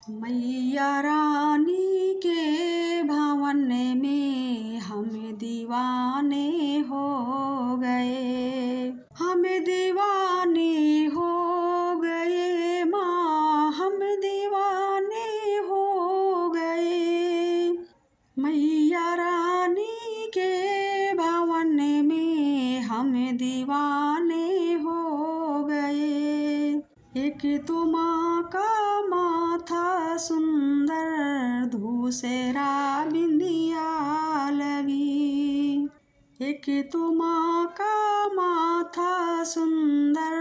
मैया रानी के भवन में हम दीवाने हो गए, हम दीवाने हो गए माँ, हम दीवाने हो गए। मैया रानी के भवन में हम दीवाने हो गए। एक तो माँ का माथा सुंदर, दूसरा बिंदिया लगी। एक तो माँ का माथा सुंदर,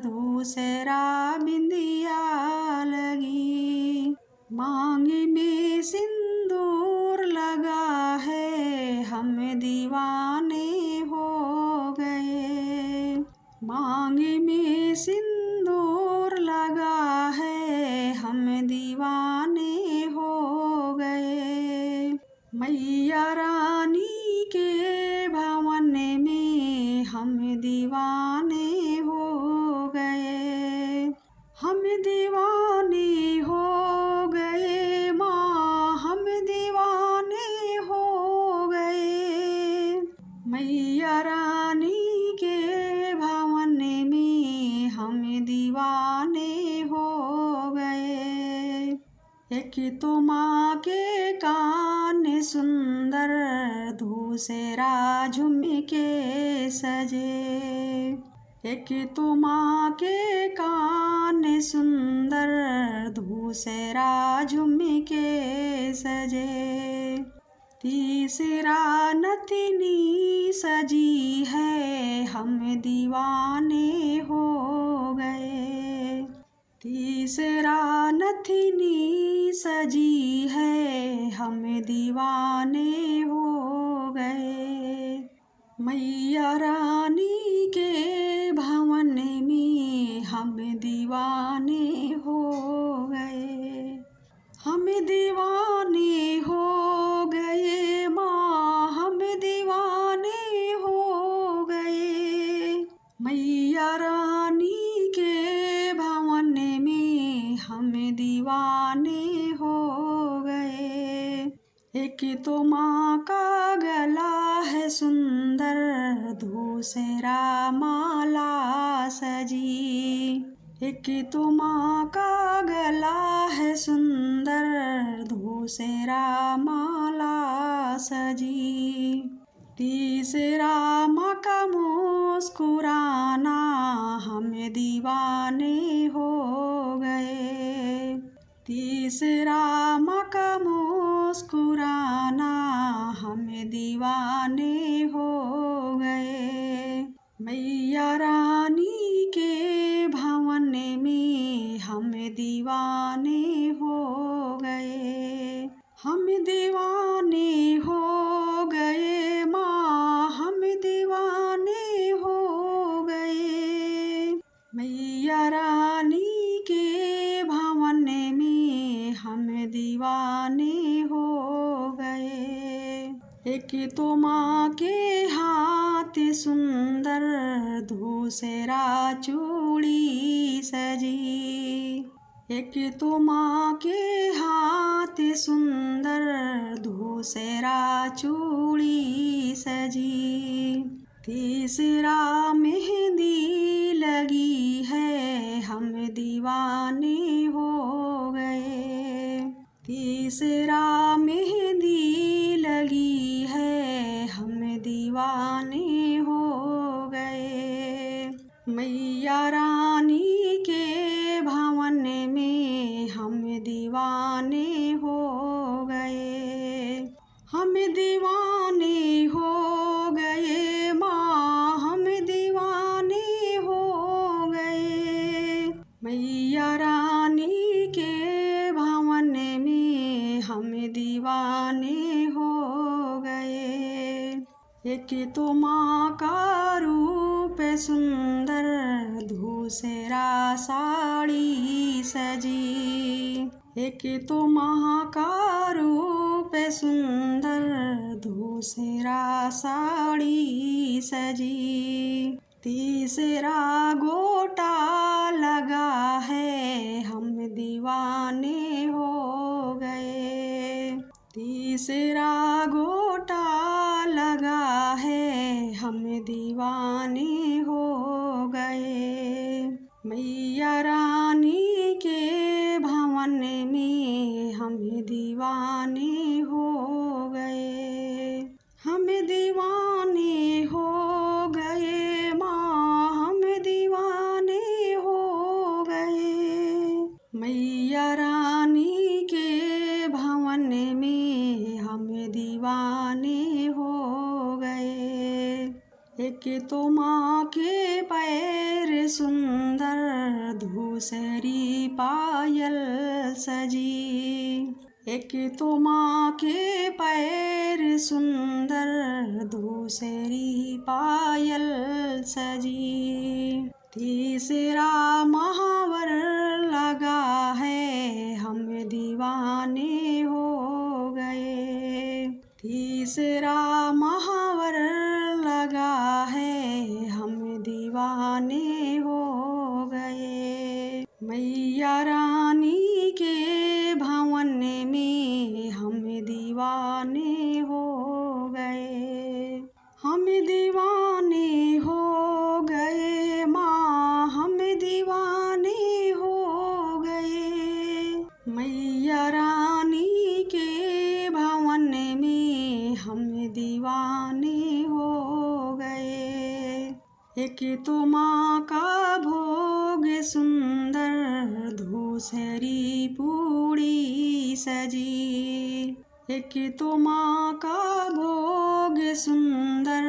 दूसरा बिंदिया लगी। मांग में सिंदूर लगा है, हम दीवाने हो गए। मांग में सिंदूर लगा है, हम दीवाने हो गए। मैया रानी के भवन में हम दीवाने हो गए, हम दीवाने हो गए माँ, हम दीवाने हो गए। मैया रानी के भवन में हम दीवाने हो गए। एक तो माँ के कान सुंदर, दूसरा झुमके सजे। एक तो माँ के कान सुंदर, दूसरा झुमके सजे। तीसरा नथनी सजी है, हम दीवाने हो गए। तीसरा नथनी सजी है, हम दीवाने हो गए। मैया रानी के भवन में हम दीवाने हो गए, हम दीवाने हो गए माँ, हम दीवाने हो गए। मैया रानी के भवन में हम दीवाने हो गए। एक तो माँ का गला है सुंदर, दूसरा माला सजी। एक तो माँ का गला है सुंदर, दूसरा माला सजी। तीसरा माँ का मुस्कुराना, हम दीवाने हो गए। तीसरा माँ का मुस्कुराना, हम दीवाने हो गए। मैया रानी के भवन में हम दीवाने हो गए, हम दीवाने हो गए माँ, हम दीवाने हो गए। मैया रानी के भवन में हम दीवाने हो गए। एक तो माँ के हाथ सुंदर, दूसरा चूड़ी सजी। एक तो माँ के हाथ सुंदर, दूसरा चूड़ी सजी। तीसरा मेहंदी लगी है, हम दीवाने हो गए। तीसरा मेहंदी लगी है, हम दीवाने हो गए। मैया रानी के भवन में हम दीवाने हो गए, हम दीवाने हो गए माँ, हम दीवाने हो गए। मैया रानी के भवन में हम दीवाने हो गए। एक तो माँ का रूप सुंदर, दूसरा साड़ी सजी। एक तो माँ का रूप सुंदर, दूसरा साड़ी सजी। तीसरा गोटा लगा है, हम दीवाने हो तीसरा गोटा लगा है, हम दीवाने हो गए। मैया रानी के भवन में हम दीवाने हो गए। हम दीवाने हो गए माँ, हम दीवाने हो गए। मैया रानी के भवन में हम दीवाने हो गए। एक तो माँ के पैर सुंदर, दूसरी पायल सजी। एक तो माँ के पैर सुंदर, दूसरी पायल सजी। तीसरा महावर लगा है, हम दीवाने हो गए। तीसरा महावर लगा है, हम दीवाने हो गए। मैया रानी के भवन में हम दीवाने हो गए। हम दीवाने हो गए माँ, हम दीवाने हो गए। मैया रानी के भवन में हम दीवाने हो गए। एक तो माँ का भोग सुंदर, दूसरी पूड़ी सजी। एक तो माँ का भोग सुंदर,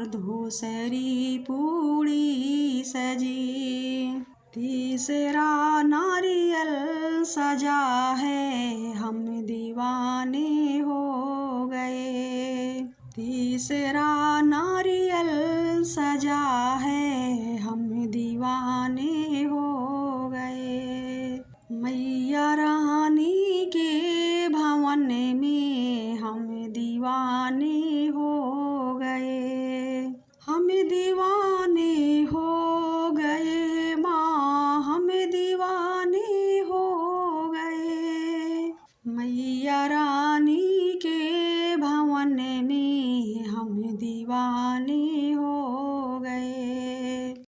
दूसरी पूड़ी सजी। तीसरा नारियल सजा है, हम दीवाने हो गए। तीसरा नारियल सजा है, हम दीवाने हो गए। मैया रानी के भवन में हम दीवाने हो गए। हम दीवाने